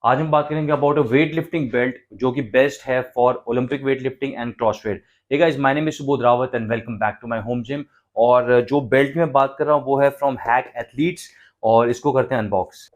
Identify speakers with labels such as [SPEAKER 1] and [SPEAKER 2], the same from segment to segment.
[SPEAKER 1] आज हम बात करेंगे about a weight lifting belt जो कि बेस्ट है for Olympic weight lifting and crossfit. Hey guys, my name is Subodh Rawat and welcome back to my home gym. और जो बेल्ट में बात कर रहा हूँ वो है फ्रॉम हैक एथलीट्स और इसको करते हैं अनबॉक्स।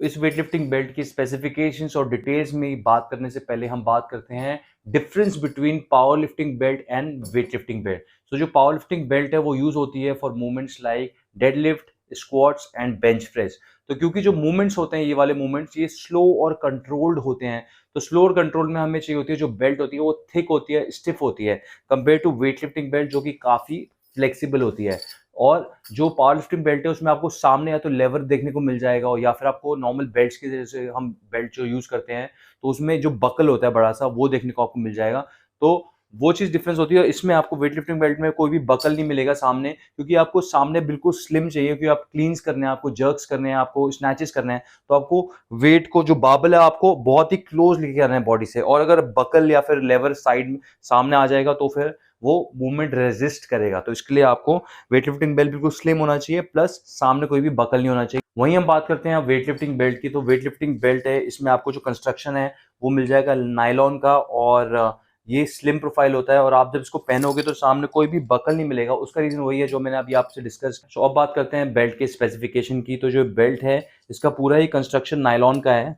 [SPEAKER 1] इस वेट लिफ्टिंग बेल्ट की स्पेसिफिकेशंस और डिटेल्स में बात करने से पहले हम बात करते हैं difference between power lifting belt and weight lifting belt. So जो पावर लिफ्टिंग बेल्ट है वो यूज होती है for movements like deadlift, squats and bench press. तो क्योंकि जो मूवमेंट्स होते हैं ये वाले मूवमेंट्स ये स्लो और कंट्रोल्ड होते हैं, तो स्लो और कंट्रोल में हमें चाहिए होती है जो बेल्ट होती है वो थिक होती है, स्टिफ होती है, compare to weight lifting belt जो कि काफी फ्लेक्सिबल होती है। और जो पावर लिफ्टिंग बेल्ट है उसमें आपको सामने या तो लेवर देखने को मिल जाएगा या फिर आपको नॉर्मल बेल्ट्स के जैसे हम बेल्ट जो यूज करते हैं तो उसमें जो बकल होता है बड़ा सा वो देखने को आपको मिल जाएगा। तो वो चीज डिफरेंस होती है। इसमें आपको वेट लिफ्टिंग बेल्ट में कोई भी बकल नहीं मिलेगा सामने, क्योंकि आपको सामने बिल्कुल स्लिम चाहिए, क्योंकि आप क्लींस करने हैं, आपको जर्क्स करने हैं, आपको स्नैचेस करने हैं, तो आपको वेट को जो बाबल है आपको बहुत ही क्लोज लेके आना है बॉडी से। और अगर बकल या फिर लेवर साइड सामने आ जाएगा तो फिर वो मूवमेंट रेजिस्ट करेगा। तो इसके लिए आपको वेट लिफ्टिंग बेल्ट बिल्कुल स्लिम होना चाहिए, प्लस सामने कोई भी बकल नहीं होना चाहिए। वहीं हम बात करते हैं वेट लिफ्टिंग बेल्ट की, तो वेट लिफ्टिंग बेल्ट है, इसमें आपको जो कंस्ट्रक्शन है वो मिल जाएगा नायलॉन का, और ये स्लिम प्रोफाइल होता है और आप जब इसको पहनोगे तो सामने कोई भी बकल नहीं मिलेगा। उसका रीजन वही है जो मैंने अभी आपसे डिस्कस। तो अब बात करते हैं बेल्ट के स्पेसिफिकेशन की। तो जो बेल्ट है इसका पूरा ही कंस्ट्रक्शन नायलॉन का है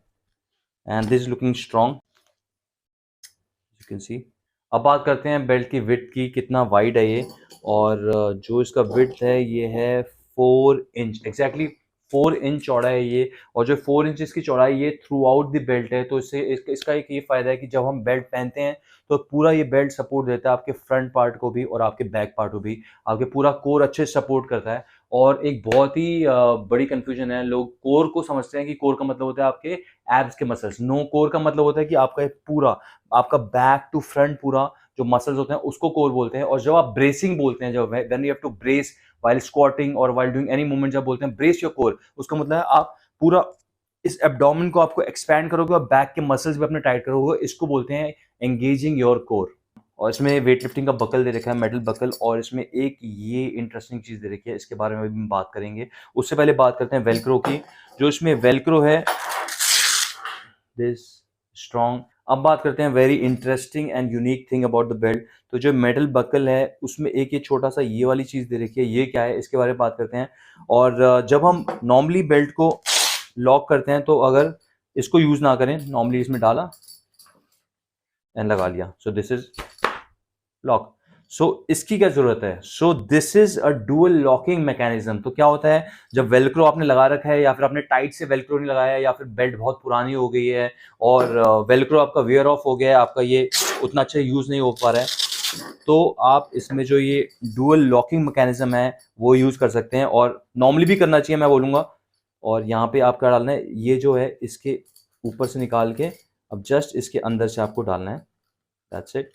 [SPEAKER 1] and this is looking strong, you can see. अब बात करते हैं बेल्ट की विड्थ की, कितना वाइड है ये। और जो इसका विड्थ है ये है 4 इंच, एग्जैक्टली 4 इंच चौड़ा है ये। और जो 4 इंच की चौड़ाई ये थ्रू आउट द बेल्ट है, तो इससे इसका एक ये फायदा है कि जब हम बेल्ट पहनते हैं तो पूरा ये बेल्ट सपोर्ट देता है आपके फ्रंट पार्ट को भी और आपके बैक पार्ट को भी, आपके पूरा कोर अच्छे से सपोर्ट करता है। और एक बहुत ही बड़ी कंफ्यूजन है, लोग कोर को समझते हैं कि कोर का मतलब होता है आपके एब्स के मसल्स। नो, कोर का मतलब होता है कि आपका एक पूरा, आपका बैक टू फ्रंट पूरा जो मसल्स होते हैं उसको कोर बोलते हैं। और जब आप ब्रेसिंग बोलते हैं, जब when you have to brace while squatting और व्हाइल डूइंग एनी मूवमेंट, जब बोलते हैं ब्रेस योर कोर, उसका मतलब है आप पूरा इस एब्डोमेन को आपको एक्सपैंड करोगे और बैक के मसल्स भी अपने टाइट करोगे, इसको बोलते हैं एंगेजिंग योर कोर। और इसमें वेट लिफ्टिंग का बकल दे रखा है, मेटल बकल, और इसमें एक ये इंटरेस्टिंग चीज दे रखी है, इसके बारे में भी हम बात करेंगे। उससे पहले बात करते हैं वेलक्रो की। जो इसमें वेलक्रो है दिस स्ट्रॉन्ग। अब बात करते हैं very interesting and unique thing about the belt. तो जो मेटल बकल है उसमें एक ये छोटा सा ये वाली चीज दे रखी है, ये क्या है इसके बारे में बात करते हैं। और जब हम नॉर्मली बेल्ट को लॉक करते हैं तो अगर इसको यूज ना करें, नॉर्मली इसमें डाला एंड लगा लिया, सो दिस इज लॉक। सो इसकी क्या जरूरत है? So this is a dual locking mechanism. तो क्या होता है, जब वेलक्रो आपने लगा रखा है या फिर आपने टाइट से वेलक्रो नहीं लगाया है या फिर बेल्ट बहुत पुरानी हो गई है और वेलक्रो आपका वेयर ऑफ हो गया है, आपका ये उतना अच्छा यूज नहीं हो पा रहा है, तो आप इसमें जो ये डुअल लॉकिंग मैकेनिज्म है वो यूज कर सकते हैं, और नॉर्मली भी करना चाहिए मैं बोलूंगा। और यहाँ पे आपका डालना है, ये जो है इसके ऊपर से निकाल के अब जस्ट इसके अंदर से आपको डालना है, दैट्स इट।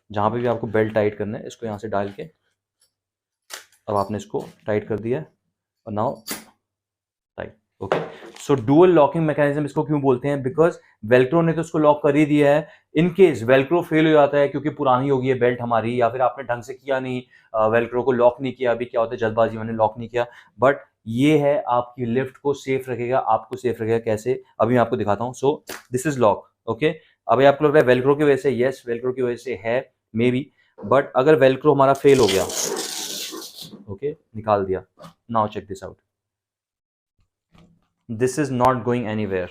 [SPEAKER 1] जहाँ पे भी आपको बेल्ट टाइट करना है इसको यहाँ से डाल के अब आपने इसको टाइट कर दिया है, और नाउ टाइट। ओके, सो डुअल लॉकिंग मैकेनिज्म इसको क्यों बोलते हैं? बिकॉज वेल्क्रो ने तो इसको लॉक कर ही दिया है। इन केस वेल्क्रो फेल हो जाता है क्योंकि पुरानी होगी है बेल्ट हमारी, या फिर आपने ढंग से किया नहीं, वेल्क्रो को लॉक नहीं किया, अभी क्या होता है जल्दबाजी मैंने लॉक नहीं किया, बट ये है आपकी लिफ्ट को सेफ रखेगा, आपको सेफ रखेगा। कैसे? अभी मैं आपको दिखाता हूँ। So this is lock. Okay, अभी आपको लग रहा है वेल्क्रो की वजह से, यस वेल्क्रो की वजह से है मे बी, बट अगर वेल्क्रो हमारा फेल हो गया, ओके निकाल दिया, now check this out, this is not going anywhere.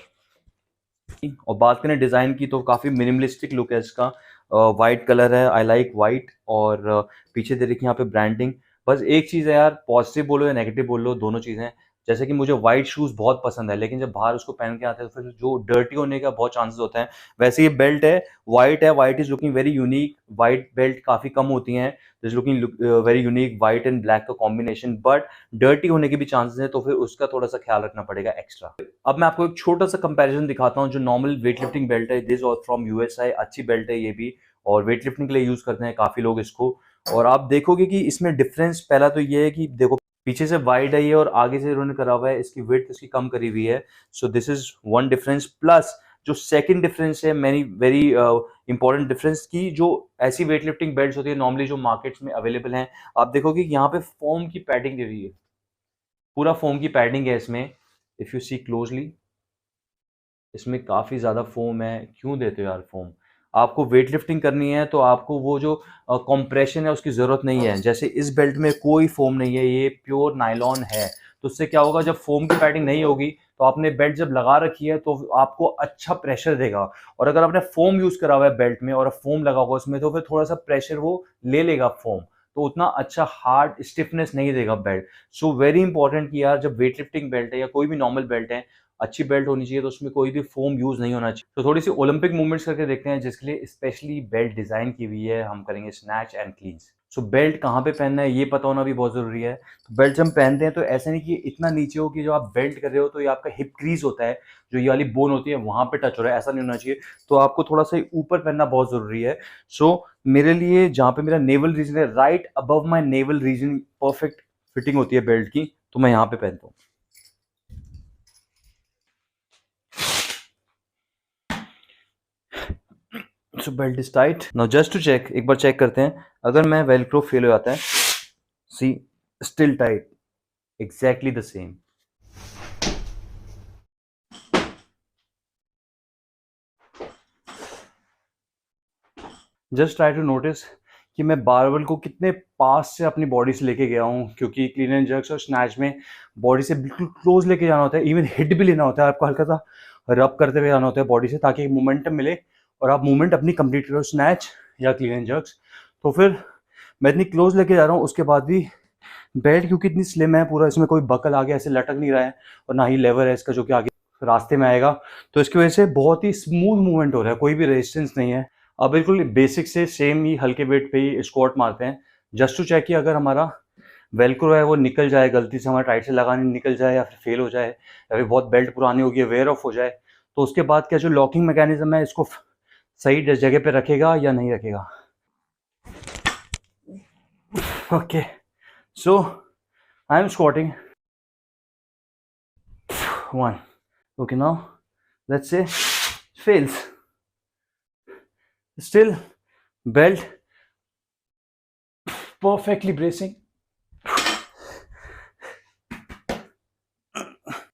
[SPEAKER 1] और बात करें डिजाइन की तो काफी मिनिमलिस्टिक लुक है इसका। वाइट कलर है, आई लाइक वाइट। और पीछे दे रखी यहाँ पे ब्रांडिंग। बस एक चीज है यार, पॉजिटिव बोलो या नेगेटिव बोलो, दोनों चीजें। जैसे कि मुझे व्हाइट शूज बहुत पसंद है, लेकिन जब बाहर उसको पहन के आते हैं तो फिर जो डर्टी होने का बहुत चांसेस होता है। वैसे ये बेल्ट है, white is looking very unique. White belt काफी कम होती हैं, is looking very unique, white and black का कॉम्बिनेशन, बट डर्टी होने के भी चांसेस है, तो फिर उसका थोड़ा सा ख्याल रखना पड़ेगा एक्स्ट्रा। अब मैं आपको एक छोटा सा कंपैरिजन दिखाता हूँ। जो नॉर्मल वेट लिफ्टिंग बेल्ट है, दिस और फ्रॉम यूएसआई, अच्छी बेल्ट है ये भी, और वेट लिफ्टिंग के लिए यूज करते हैं काफी लोग इसको। और आप देखोगे कि इसमें डिफरेंस पहला तो ये है कि देखो पीछे से वाइड है ये और आगे से इन्होंने करा हुआ है, इसकी विड्थ इसकी कम करी हुई है। So this is one difference. Plus जो सेकंड डिफरेंस है मैनी वेरी इंपॉर्टेंट डिफरेंस की, जो ऐसी वेट लिफ्टिंग बेल्ट होती है नॉर्मली जो मार्केट्स में अवेलेबल हैं, आप देखोगे यहाँ पे फोम की पैडिंग दे रही है, पूरा फोम की पैडिंग है इसमें। इफ यू सी क्लोजली, इसमें काफ़ी ज़्यादा फोम है। क्यों देते हो यार फोम? आपको वेट लिफ्टिंग करनी है तो आपको वो जो कंप्रेशन है उसकी ज़रूरत नहीं है। जैसे इस बेल्ट में कोई फोम नहीं है, ये प्योर नायलॉन है। तो उससे क्या होगा, जब फोम की पैडिंग नहीं होगी तो आपने बेल्ट जब लगा रखी है तो आपको अच्छा प्रेशर देगा। और अगर आपने फोम यूज़ करा हुआ है बेल्ट में और फोम लगा हुआ उसमें, तो फिर थोड़ा सा प्रेशर वो ले लेगा फोम, तो उतना अच्छा हार्ड स्टिफनेस नहीं देगा बेल्ट। सो वेरी इंपॉर्टेंट कि यार जब वेट लिफ्टिंग बेल्ट है या कोई भी नॉर्मल बेल्ट है, अच्छी बेल्ट होनी चाहिए, तो उसमें कोई भी फोम यूज नहीं होना चाहिए। तो थोड़ी सी ओलंपिक मूवमेंट्स करके देखते हैं जिसके लिए स्पेशली बेल्ट डिजाइन की हुई है। हम करेंगे स्नैच एंड क्लींस। सो बेल्ट कहाँ पे पहनना है ये पता होना भी बहुत जरूरी है। तो बेल्ट जब हम पहनते हैं तो ऐसा नहीं कि इतना नीचे हो कि जो आप बेल्ट कर रहे हो तो ये आपका हिप क्रीज होता है, जो ये वाली बोन होती है वहां पे टच हो रहा है, ऐसा नहीं होना चाहिए। तो आपको थोड़ा सा ऊपर पहनना बहुत जरूरी है। सो मेरे लिए जहाँ पे मेरा नेवल रीजन है, राइट अबव माई नेवल रीजन परफेक्ट फिटिंग होती है बेल्ट की, तो मैं यहाँ पे पहनता हूँ। So belt is tight now. Just to check, एक बार चेक करते हैं, अगर मैं वेलक्रो फेल हो जाता है, see still tight, exactly the same. Just try to notice कि मैं बारबल को कितने पास से अपनी बॉडी से लेके गया हूँ, क्योंकि क्लीन एंड जर्क्स और स्नैच में बॉडी से बिल्कुल क्लोज लेके जाना होता है, इवन हिट भी लेना होता है, आपको हल्का सा रब करते हुए जाना होता है बॉडी से, ताकि मोमेंटम मिले और आप मूवमेंट अपनी कंप्लीट करो स्नैच या क्लीन एंड जर्क्स। तो फिर मैं इतनी क्लोज लेके जा रहा हूँ, उसके बाद भी बेल्ट क्योंकि इतनी स्लिम है, पूरा इसमें कोई बकल आगे ऐसे लटक नहीं रहा है और ना ही लेवर है इसका जो कि आगे रास्ते में आएगा, तो इसकी वजह से बहुत ही स्मूथ मूवमेंट हो रहा है, कोई भी रेजिस्टेंस नहीं है। अब बिल्कुल बेसिक से सेम ही हल्के वेट पे ही स्क्वाट मारते हैं, जस्ट टू चेक कि अगर हमारा वेलक्रो है वो निकल जाए, गलती से हमारा टाइट से लगाने निकल जाए या फिर फेल हो जाए या फिर बहुत बेल्ट पुरानी होगी वेयर ऑफ हो जाए, तो उसके बाद क्या जो लॉकिंग मैकेनिज्म है इसको सही जगह पे रखेगा या नहीं रखेगा। Okay, so I am squatting 1, okay, now let's say fails, still belt perfectly bracing।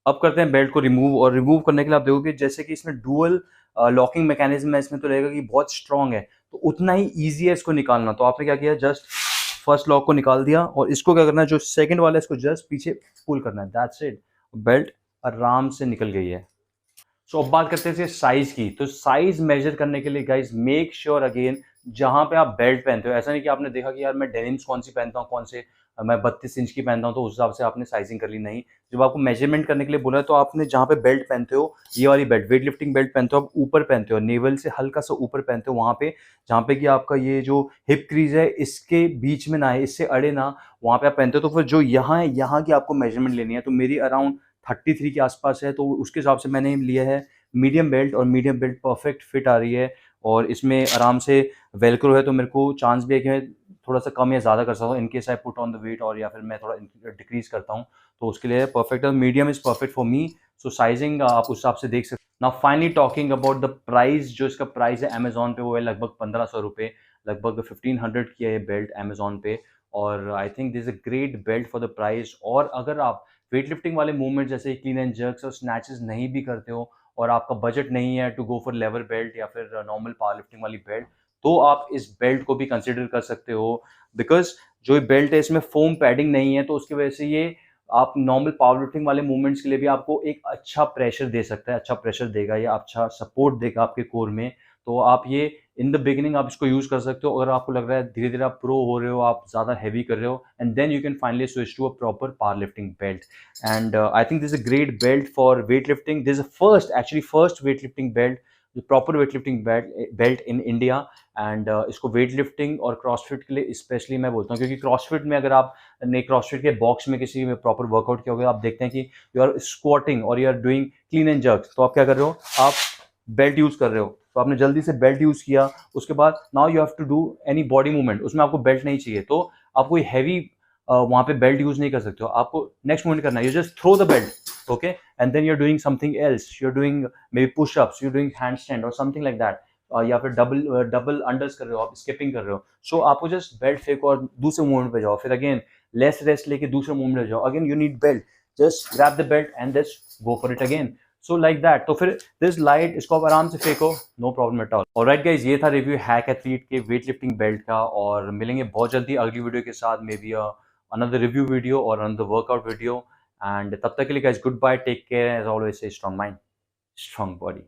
[SPEAKER 1] अब करते हैं बेल्ट को रिमूव, और रिमूव करने के लिए आप देखोगे जैसे कि इसमें डुअल लॉकिंग मैकेनिज्म है, इसमें तो रहेगा कि बहुत स्ट्रांग है, तो उतना ही ईजी है इसको निकालना। तो आपने क्या किया, जस्ट फर्स्ट लॉक को निकाल दिया और इसको क्या करना है, जो सेकंड वाला है इसको जस्ट पीछे पुल करना है, दैट्स इट, बेल्ट आराम से निकल गई है। सो अब बात करते हैं साइज की। तो साइज मेजर करने के लिए गाइज मेक श्योर अगेन, जहां पे आप बेल्ट पहनते हो, ऐसा नहीं कि आपने देखा कि यार मैं डेनिम्स कौन सी पहनता हूँ, कौन से मैं 32 इंच की पहनता हूँ तो उस हिसाब से आपने साइजिंग कर ली, नहीं। जब आपको मेजरमेंट करने के लिए बोला है तो आपने जहाँ पे बेल्ट पहनते हो, ये वाली बेल्ट वेट लिफ्टिंग बेल्ट पहनते हो, आप ऊपर पहनते हो, नेवल से हल्का सा ऊपर पहनते हो, वहां पे जहाँ पे कि आपका ये जो हिप क्रीज है इसके बीच में ना है, इससे अड़े ना, वहां पे आप पहनते हो। तो फिर जो यहाँ है यहाँ की आपको मेजरमेंट लेनी है, तो मेरी अराउंड 33 के आसपास है, तो उसके हिसाब से मैंने लिया है मीडियम बेल्ट, और मीडियम बेल्ट परफेक्ट फिट आ रही है और इसमें आराम से वेलक्रो है, तो मेरे को चांस भी है कि मैं थोड़ा सा कम या ज़्यादा कर सकता हूँ in case I put on the weight, और या फिर मैं थोड़ा डिक्रीज करता हूँ, तो उसके लिए परफेक्ट है। Medium is perfect for me. So sizing आप उस हिसाब से देख सकते हैं। Now finally talking about the price, जो इसका प्राइस है अमेजोन पे वो है लगभग 1500 रुपये, लगभग 1500 की है ये बेल्ट अमेजोन पे, और I think this a great belt for the price. और अगर आप वेट लिफ्टिंग वाले मूवमेंट जैसे क्लीन एंड जर्क्स और स्नैचेस नहीं भी करते हो और आपका बजट नहीं है to go for lever belt या फिर नॉर्मल पावर लिफ्टिंग वाली बेल्ट, तो आप इस बेल्ट को भी कंसिडर कर सकते हो, बिकॉज जो ये बेल्ट है इसमें फोम पैडिंग नहीं है, तो उसकी वजह से ये आप नॉर्मल पावर लिफ्टिंग वाले मूवमेंट्स के लिए भी आपको एक अच्छा प्रेशर दे सकता है, अच्छा प्रेशर देगा, या अच्छा सपोर्ट देगा आपके कोर में। तो आप ये इन द बिगिनिंग आप इसको यूज कर सकते हो, अगर आपको लग रहा है धीरे धीरे आप प्रो हो रहे हो, आप ज़्यादा हैवी कर रहे हो, and then you can finally switch to a proper power lifting belt. And I think this is a great belt for weightlifting. This is a first weightlifting belt, the proper weightlifting belt in India, and इसको weightlifting और CrossFit के लिए specially मैं बोलता हूँ, क्योंकि CrossFit में अगर आप ने क्रॉसफिट के बॉक्स में किसी में प्रॉपर वर्कआउट किया होगा, आप देखते हैं कि यू आर स्क्वाटिंग और you are doing clean and jerks, तो आप क्या कर रहे हो, आप बेल्ट यूज कर रहे हो, तो आपने जल्दी से बेल्ट यूज किया, उसके बाद now you have to do any body movement, उसमें आपको बेल्ट नहीं चाहिए, तो आप कोई हैवी वहां पे बेल्ट यूज नहीं कर सकते हो, आपको नेक्स्ट मूवमेंट करना है, you just throw the belt, okay, and then you're doing something else, you're doing maybe push-ups, you're doing handstand or something like that, या फिर डबल अंडर्स कर रहे हो, आप स्किपिंग कर रहे हो, सो आपको जस्ट बेल्ट फेंको और दूसरे मूवमेंट पे जाओ, फिर अगेन लेस रेस्ट लेके दूसरे मूवमेंट पे जाओ, again you need belt, just grab the belt and just go for it again, so like that. तो फिर दिस लाइट, इसको आप आराम से फेंको, no problem at all. Alright guys, ये था रिव्यू हैक एथलीट के वेट लिफ्टिंग बेल्ट का, और मिलेंगे बहुत जल्दी अगली वीडियो के साथ, maybe another review video or another workout video, and तब तक के लिए guys goodbye, take care, as always say strong mind strong body।